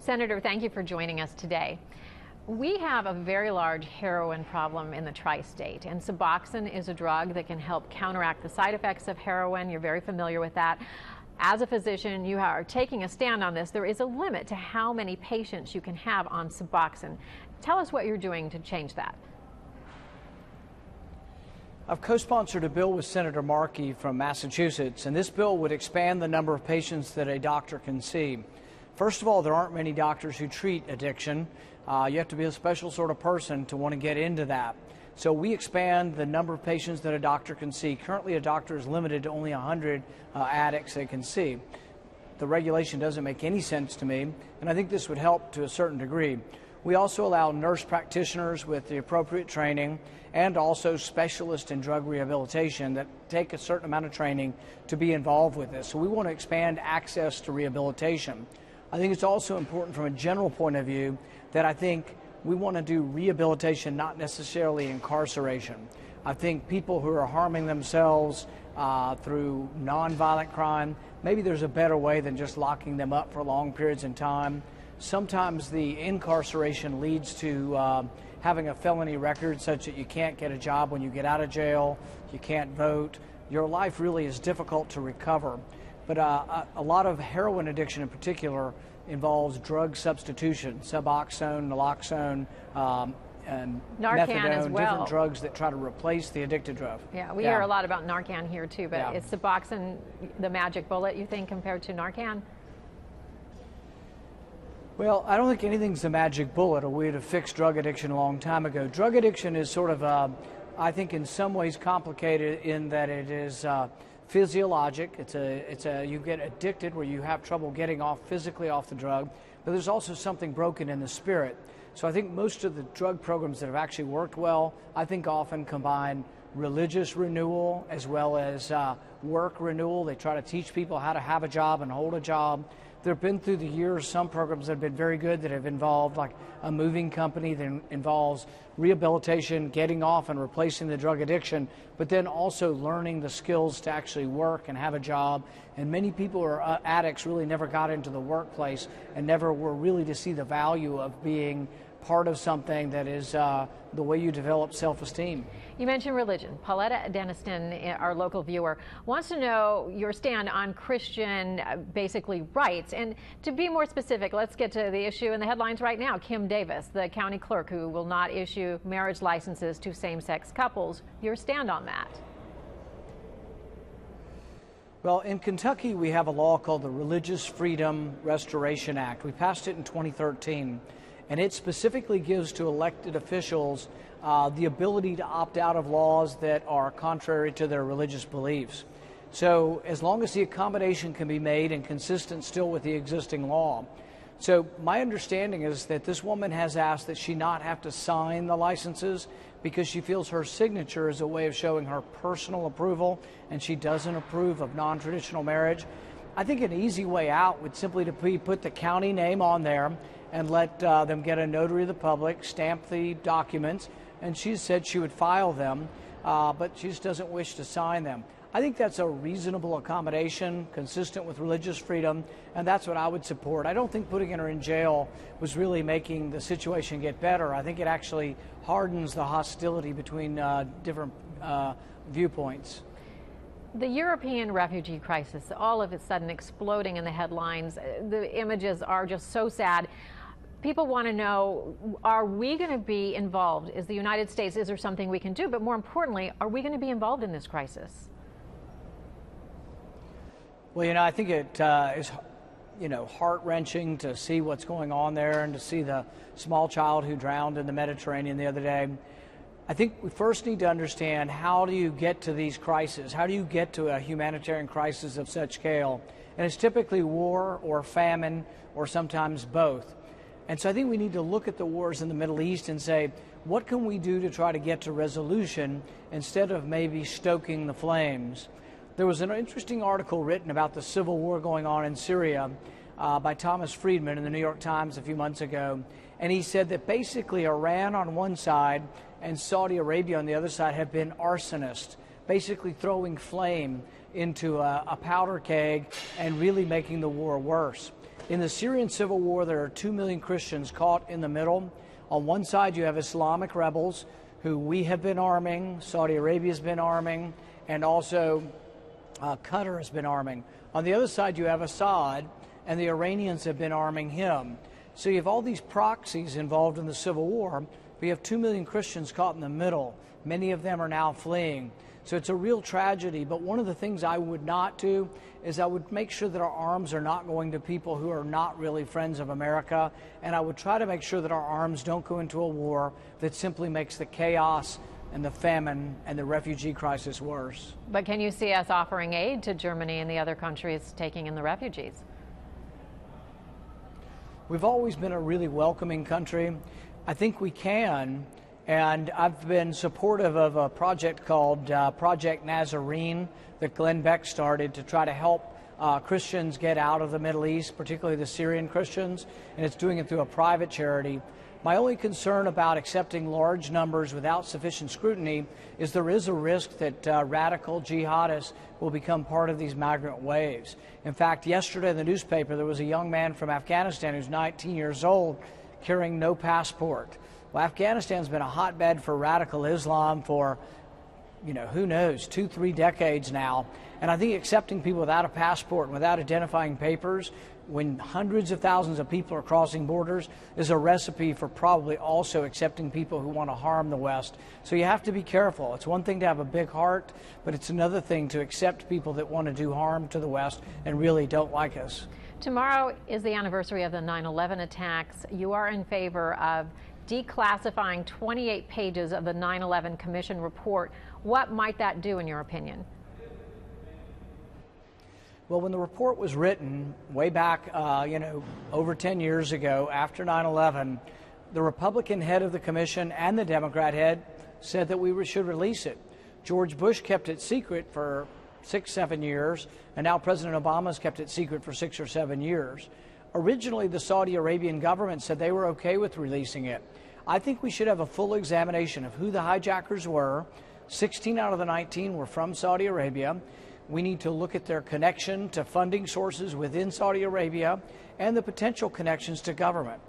Senator, thank you for joining us today. We have a very large heroin problem in the tri-state, and Suboxone is a drug that can help counteract the side effects of heroin. You're very familiar with that. As a physician, you are taking a stand on this. There is a limit to how many patients you can have on Suboxone. Tell us what you're doing to change that. I've co-sponsored a bill with Senator Markey from Massachusetts, and this bill would expand the number of patients that a doctor can see. First of all, there aren't many doctors who treat addiction. You have to be a special sort of person to want to get into that. So we expand the number of patients that a doctor can see. Currently, a doctor is limited to only 100 addicts they can see. The regulation doesn't make any sense to me, and I think this would help to a certain degree. We also allow nurse practitioners with the appropriate training and also specialists in drug rehabilitation that take a certain amount of training to be involved with this. So we want to expand access to rehabilitation. I think it's also important from a general point of view that I think we want to do rehabilitation, not necessarily incarceration. I think people who are harming themselves through nonviolent crime, maybe there's a better way than just locking them up for long periods of time. Sometimes the incarceration leads to having a felony record such that you can't get a job when you get out of jail, you can't vote. Your life really is difficult to recover. But a lot of heroin addiction in particular involves drug substitution, Suboxone, naloxone, and Narcan methadone, as well. Different drugs that try to replace the addicted drug. Yeah, we hear a lot about Narcan here too, but is Suboxone the magic bullet, you think, compared to Narcan? Well, I don't think anything's the magic bullet. We would have fixed drug addiction a long time ago. Drug addiction is sort of, I think, in some ways complicated in that it is physiologic. You get addicted where you have trouble getting physically off the drug, but there's also something broken in the spirit. So I think most of the drug programs that have actually worked well, I think often combine religious renewal as well as work renewal. They try to teach people how to have a job and hold a job. There have been through the years some programs that have been very good that have involved like a moving company that involves rehabilitation, getting off and replacing the drug addiction, but then also learning the skills to actually work and have a job. And many people who are addicts really never got into the workplace and never were really to see the value of being part of something that is the way you develop self-esteem. You mentioned religion. Pauletta Deniston, our local viewer, wants to know your stand on Christian, basically, rights. And to be more specific, let's get to the issue in the headlines right now. Kim Davis, the county clerk who will not issue marriage licenses to same-sex couples. Your stand on that? Well, in Kentucky, we have a law called the Religious Freedom Restoration Act. We passed it in 2013. And it specifically gives to elected officials the ability to opt out of laws that are contrary to their religious beliefs. So as long as the accommodation can be made and consistent still with the existing law. So my understanding is that this woman has asked that she not have to sign the licenses because she feels her signature is a way of showing her personal approval and she doesn't approve of non-traditional marriage. I think an easy way out would simply to put the county name on there and let them get a notary of the public, stamp the documents, and she said she would file them, but she just doesn't wish to sign them. I think that's a reasonable accommodation, consistent with religious freedom, and that's what I would support. I don't think putting her in jail was really making the situation get better. I think it actually hardens the hostility between different viewpoints. The European refugee crisis, all of a sudden exploding in the headlines. The images are just so sad. People want to know, are we going to be involved? Is the United States, is there something we can do? But more importantly, are we going to be involved in this crisis? Well, I think it is, heart-wrenching to see what's going on there and to see the small child who drowned in the Mediterranean the other day. I think we first need to understand, how do you get to these crises? How do you get to a humanitarian crisis of such scale? And it's typically war or famine or sometimes both. And so I think we need to look at the wars in the Middle East and say, what can we do to try to get to resolution instead of maybe stoking the flames? There was an interesting article written about the civil war going on in Syria by Thomas Friedman in the New York Times a few months ago. And he said that basically Iran on one side and Saudi Arabia on the other side have been arsonists, basically throwing flame into a powder keg and really making the war worse. In the Syrian civil war, there are 2 million Christians caught in the middle. On one side, you have Islamic rebels who we have been arming, Saudi Arabia has been arming, and also Qatar has been arming. On the other side, you have Assad, and the Iranians have been arming him. So you have all these proxies involved in the civil war. We have 2 million Christians caught in the middle. Many of them are now fleeing. So it's a real tragedy. But one of the things I would not do is I would make sure that our arms are not going to people who are not really friends of America. And I would try to make sure that our arms don't go into a war that simply makes the chaos and the famine and the refugee crisis worse. But can you see us offering aid to Germany and the other countries taking in the refugees? We've always been a really welcoming country. I think we can. And I've been supportive of a project called Project Nazarene that Glenn Beck started to try to help Christians get out of the Middle East, particularly the Syrian Christians, and it's doing it through a private charity. My only concern about accepting large numbers without sufficient scrutiny is there is a risk that radical jihadists will become part of these migrant waves. In fact, yesterday in the newspaper, there was a young man from Afghanistan who's 19 years old carrying no passport. Well, Afghanistan's been a hotbed for radical Islam for, who knows, 2-3 decades now. And I think accepting people without a passport and without identifying papers when hundreds of thousands of people are crossing borders is a recipe for probably also accepting people who want to harm the West. So you have to be careful. It's one thing to have a big heart, but it's another thing to accept people that want to do harm to the West and really don't like us. Tomorrow is the anniversary of the 9/11 attacks. You are in favor of declassifying 28 pages of the 9/11 Commission report. What might that do, in your opinion? Well, when the report was written way back, over 10 years ago, after 9/11, the Republican head of the commission and the Democrat head said that we should release it. George Bush kept it secret for 6-7 years, and now President Obama's kept it secret for 6 or 7 years. Originally, the Saudi Arabian government said they were okay with releasing it. I think we should have a full examination of who the hijackers were. 16 out of the 19 were from Saudi Arabia. We need to look at their connection to funding sources within Saudi Arabia and the potential connections to government.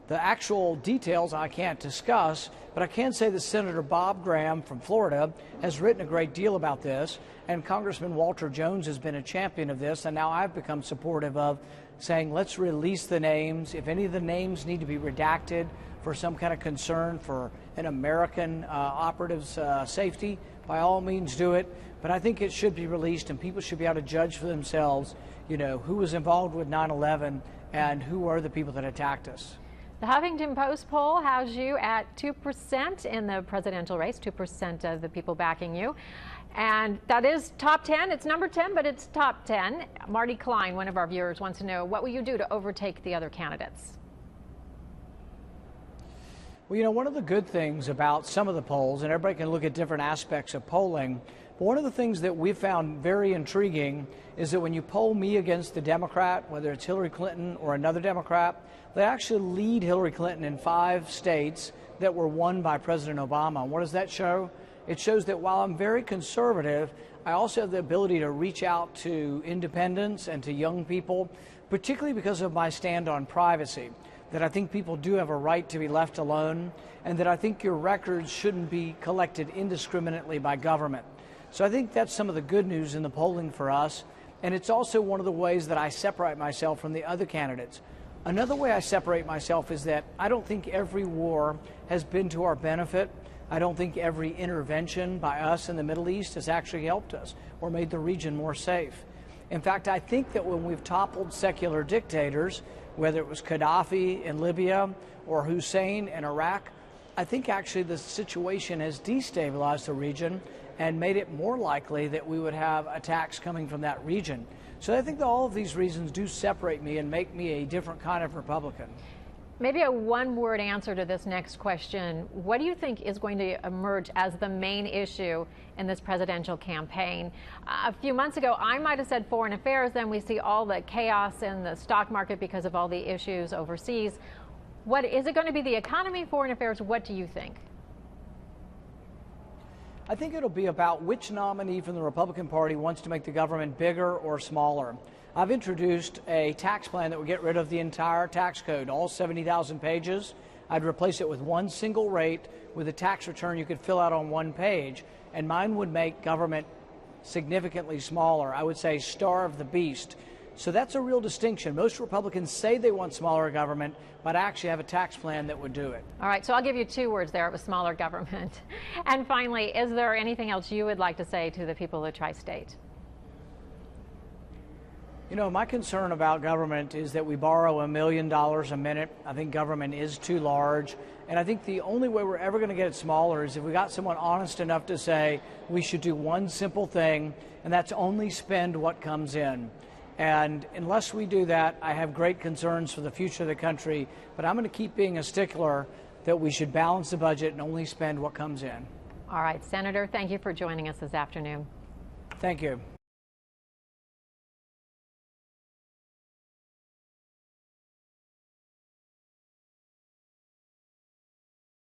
The actual details I can't discuss, but I can say that Senator Bob Graham from Florida has written a great deal about this, and Congressman Walter Jones has been a champion of this, and now I've become supportive of saying let's release the names. If any of the names need to be redacted for some kind of concern for an American operative's safety, by all means do it. But I think it should be released, and people should be able to judge for themselves, who was involved with 9/11 and who are the people that attacked us. The Huffington Post poll has you at 2% in the presidential race, 2% of the people backing you. And that is top 10. It's number 10, but it's top 10. Marty Klein, one of our viewers, wants to know, what will you do to overtake the other candidates? Well, one of the good things about some of the polls, and everybody can look at different aspects of polling, but one of the things that we found very intriguing is that when you poll me against the Democrat, whether it's Hillary Clinton or another Democrat, they actually lead Hillary Clinton in 5 states that were won by President Obama. And what does that show? It shows that while I'm very conservative, I also have the ability to reach out to independents and to young people, particularly because of my stand on privacy, that I think people do have a right to be left alone, and that I think your records shouldn't be collected indiscriminately by government. So I think that's some of the good news in the polling for us, and it's also one of the ways that I separate myself from the other candidates. Another way I separate myself is that I don't think every war has been to our benefit. I don't think every intervention by us in the Middle East has actually helped us or made the region more safe. In fact, I think that when we've toppled secular dictators, whether it was Gaddafi in Libya or Hussein in Iraq, I think actually the situation has destabilized the region and made it more likely that we would have attacks coming from that region. So I think that all of these reasons do separate me and make me a different kind of Republican. Maybe a one-word answer to this next question. What do you think is going to emerge as the main issue in this presidential campaign? A few months ago, I might have said foreign affairs. Then we see all the chaos in the stock market because of all the issues overseas. What is it going to be? The economy, foreign affairs? What do you think? I think it'll be about which nominee from the Republican Party wants to make the government bigger or smaller. I've introduced a tax plan that would get rid of the entire tax code, all 70,000 pages. I'd replace it with one single rate with a tax return you could fill out on one page, and mine would make government significantly smaller. I would say starve the beast. So that's a real distinction. Most Republicans say they want smaller government, but actually have a tax plan that would do it. All right, so I'll give you 2 words there. It was smaller government. And finally, is there anything else you would like to say to the people of the tri-state? You know, my concern about government is that we borrow $1 million a minute. I think government is too large. And I think the only way we're ever going to get it smaller is if we got someone honest enough to say we should do one simple thing, and that's only spend what comes in. And unless we do that, I have great concerns for the future of the country. But I'm going to keep being a stickler that we should balance the budget and only spend what comes in. All right, Senator, thank you for joining us this afternoon. Thank you.